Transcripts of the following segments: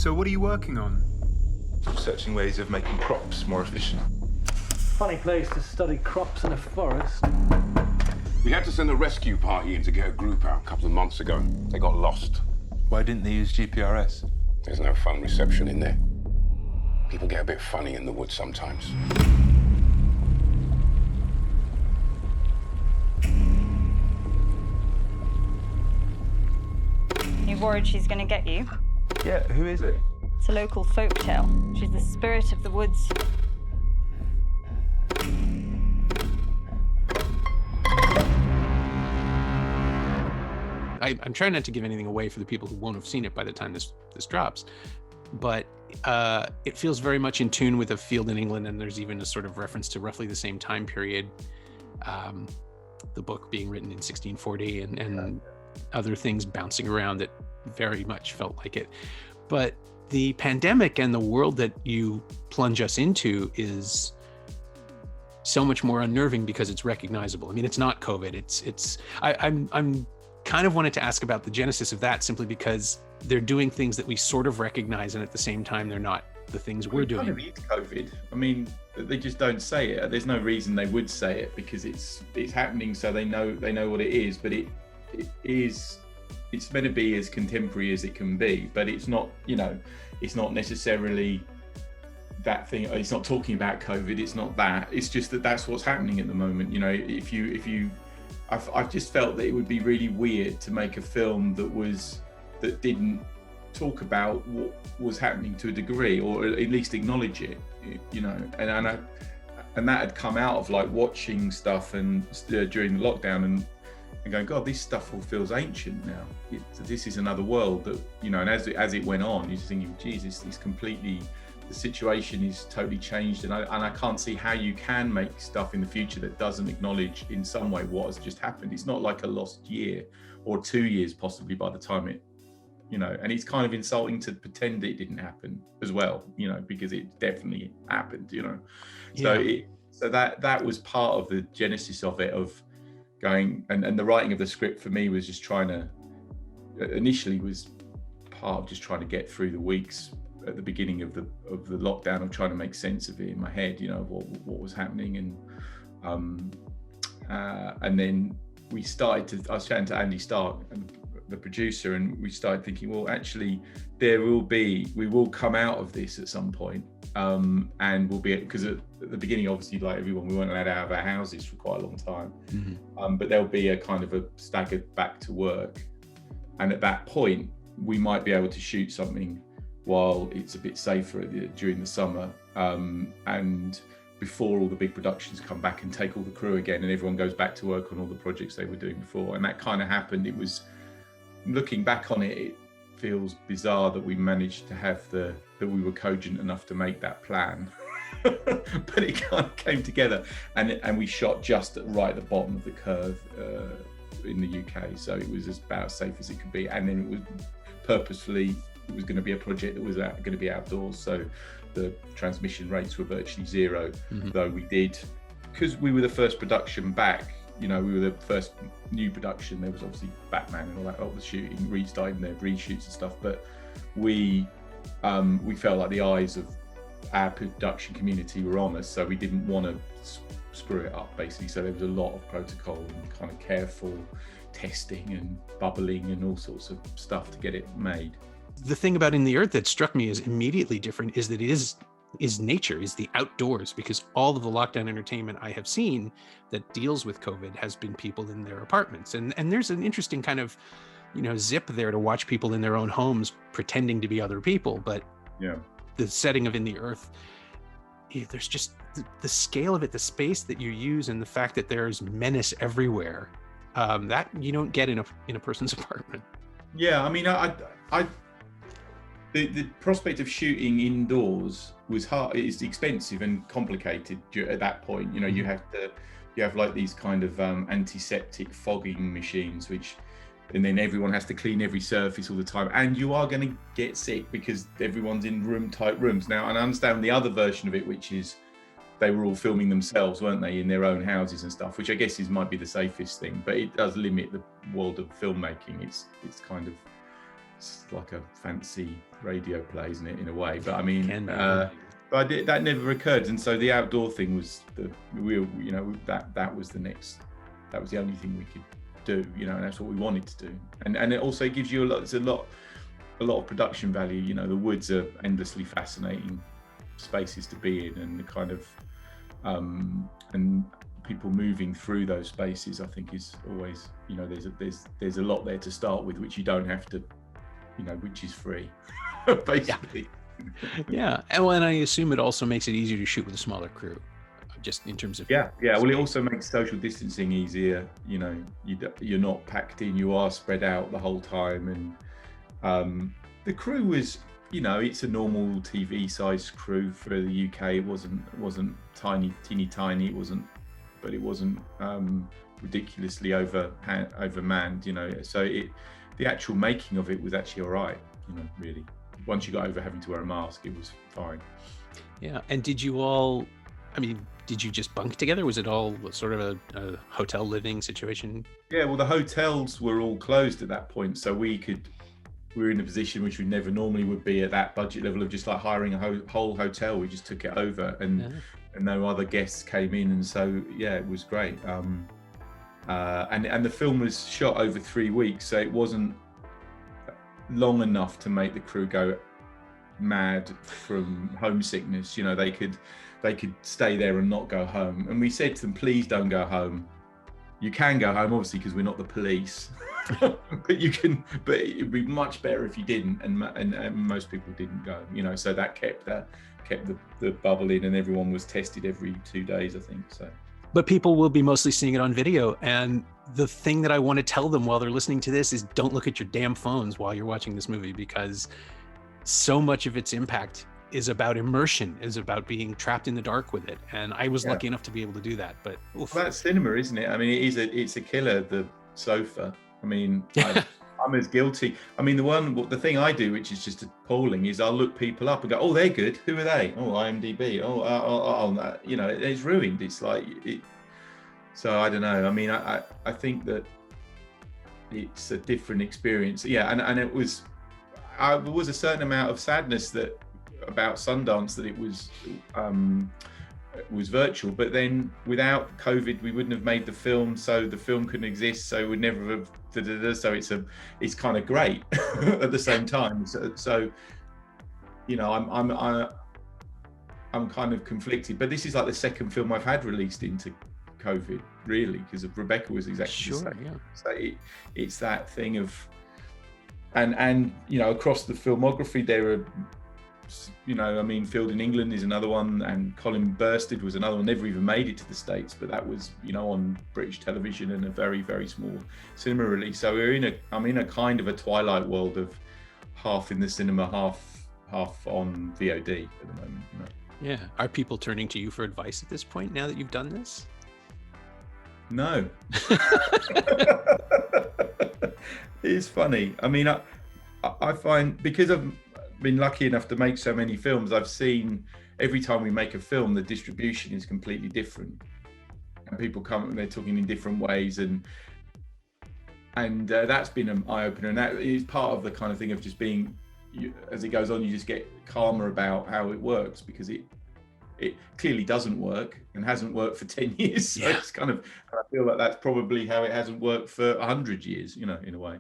So what are you working on? Searching ways of making crops more efficient. Funny place to study crops in a forest. We had to send a rescue party in to get a group out a couple of months ago. They got lost. Why didn't they use GPRS? There's no phone reception in there. People get a bit funny in the woods sometimes. You worried she's going to get you? Yeah, who is it? It's a local folk tale. She's the spirit of the woods. I'm trying not to give anything away for the people who won't have seen it by the time this drops, but it feels very much in tune with a field in England, and there's even a sort of reference to roughly the same time period, the book being written in 1640 and other things bouncing around that very much felt like it. But the pandemic and the world that you plunge us into is so much more unnerving because it's recognizable. I mean, it's not COVID. I'm kind of wanted to ask about the genesis of that, simply because they're doing things that we sort of recognize, and at the same time they're not the things we're doing. Kind of is COVID. I mean, they just don't say it. There's no reason they would say it, because it's happening, so they know what it is. But it's meant to be as contemporary as it can be, but it's not. It's not necessarily that thing. It's not talking about COVID. It's not that. It's just that that's what's happening at the moment. I've just felt that it would be really weird to make a film that didn't talk about what was happening to a degree, or at least acknowledge it, and that had come out of like watching stuff and during the lockdown and going, God, this stuff all feels ancient now. This is another world that, and as it went on, you're just thinking, Jesus, it's completely, the situation is totally changed, and I can't see how you can make stuff in the future that doesn't acknowledge in some way what has just happened. It's not like a lost year or 2 years possibly by the time it, and it's kind of insulting to pretend it didn't happen as well, because it definitely happened, Yeah. So that was part of the genesis of it, of going, and the writing of the script for me was just initially was part of just trying to get through the weeks at the beginning of the lockdown, of trying to make sense of it in my head, what was happening, and then I was chatting to Andy Stark, the producer, and we started thinking, well, actually, we will come out of this at some point, and we'll be, because at the beginning, obviously, like everyone, we weren't allowed out of our houses for quite a long time, but there'll be a kind of a staggered back to work, and at that point, we might be able to shoot something while it's a bit safer during the summer, and before all the big productions come back and take all the crew again, and everyone goes back to work on all the projects they were doing before. And that kind of happened. It was, looking back on it, it feels bizarre that we managed to have that we were cogent enough to make that plan. But it kind of came together, and we shot just right at the bottom of the curve in the UK, so it was about safe as it could be. And then it was purposefully, it was going to be a project that was going to be outdoors, so the transmission rates were virtually zero. Though we did, because we were the first production back, we were the first new production. There was obviously Batman and all that, all the shooting, restarting their reshoots and stuff, but we felt like the eyes of our production community were on us, so we didn't want to screw it up, basically. So there was a lot of protocol and kind of careful testing and bubbling and all sorts of stuff to get it made. The thing about In the Earth that struck me as immediately different is that it is nature, is the outdoors, because all of the lockdown entertainment I have seen that deals with COVID has been people in their apartments. And there's an interesting kind of, zip there to watch people in their own homes pretending to be other people. But yeah, the setting of In the Earth, there's just the scale of it, the space that you use, and the fact that there's menace everywhere, that you don't get in a person's apartment. Yeah, I mean, the prospect of shooting indoors was hard. It's expensive and complicated at that point. You have like these kind of antiseptic fogging machines, and then everyone has to clean every surface all the time, and you are going to get sick because everyone's in tight rooms now. And I understand the other version of it, which is they were all filming themselves, weren't they, in their own houses and stuff, which I guess might be the safest thing, but it does limit the world of filmmaking. It's kind of, it's like a fancy radio play, isn't it, in a way? But I mean, Can be. but that never occurred, and so the outdoor thing was that was the only thing we could do, and that's what we wanted to do, and it also gives you a lot of production value. The woods are endlessly fascinating spaces to be in, and the kind of and people moving through those spaces, I think, is always, there's a lot there to start with, which you don't have to, which is free, basically. Yeah, and I assume it also makes it easier to shoot with a smaller crew, just in terms of well, it also makes social distancing easier. You're not packed in, you are spread out the whole time, and the crew was, it's a normal TV sized crew for the UK. It wasn't teeny tiny. It wasn't ridiculously overmanned. So the actual making of it was actually all right. Really, once you got over having to wear a mask, it was fine. Yeah, and did you just bunk together? Was it all sort of a hotel living situation? Yeah, well, the hotels were all closed at that point, so we were in a position which we never normally would be at that budget level of just like hiring a whole hotel. We just took it over, and no other guests came in, and so it was great. And the film was shot over 3 weeks, so it wasn't long enough to make the crew go mad from homesickness. they could stay there and not go home, and we said to them, please don't go home. You can go home, obviously, because we're not the police. but it'd be much better if you didn't, and most people didn't go, so that kept the bubble in, and everyone was tested every 2 days, I think. So but people will be mostly seeing it on video, and the thing that I want to tell them while they're listening to this is don't look at your damn phones while you're watching this movie, because so much of its impact is about immersion, is about being trapped in the dark with it, and I was lucky enough to be able to do that. But well, that's cinema, isn't it? I mean, it's a killer, the sofa. I mean, I'm as guilty. I mean, the thing I do, which is just appalling, is I'll look people up and go, oh, they're good. Who are they? Oh, IMDb. It's ruined. It's like it. So I don't know. I mean, I think that it's a different experience. Yeah, and there was a certain amount of sadness about Sundance that it was virtual, but then without COVID we wouldn't have made the film, so the film couldn't exist, so we'd never have so it's kind of great at the same time. So I'm kind of conflicted, but this is like the second film I've had released into COVID, really, because Rebecca was exactly the same. So it's that thing of and across the filmography there are, Field in England is another one, and Colin Burstead was another one. Never even made it to the States, but that was, on British television and a very, very small cinema release. So I'm in a kind of a twilight world of half in the cinema, half on VOD at the moment. Yeah. Are people turning to you for advice at this point now that you've done this? No. It's funny. I mean, I find, because I've been lucky enough to make so many films, I've seen every time we make a film, the distribution is completely different, and people come and they're talking in different ways, and that's been an eye-opener, and that is part of the kind of thing of just being, as it goes on, you just get calmer about how it works, because it clearly doesn't work and hasn't worked for 10 years. So it's kind of, I feel like that's probably how it hasn't worked for 100 years, in a way.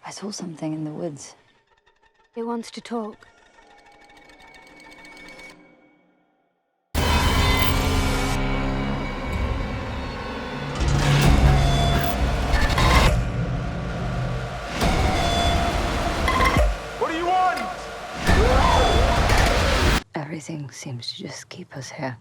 I saw something in the woods. It wants to talk. What do you want? Everything seems to just keep us here.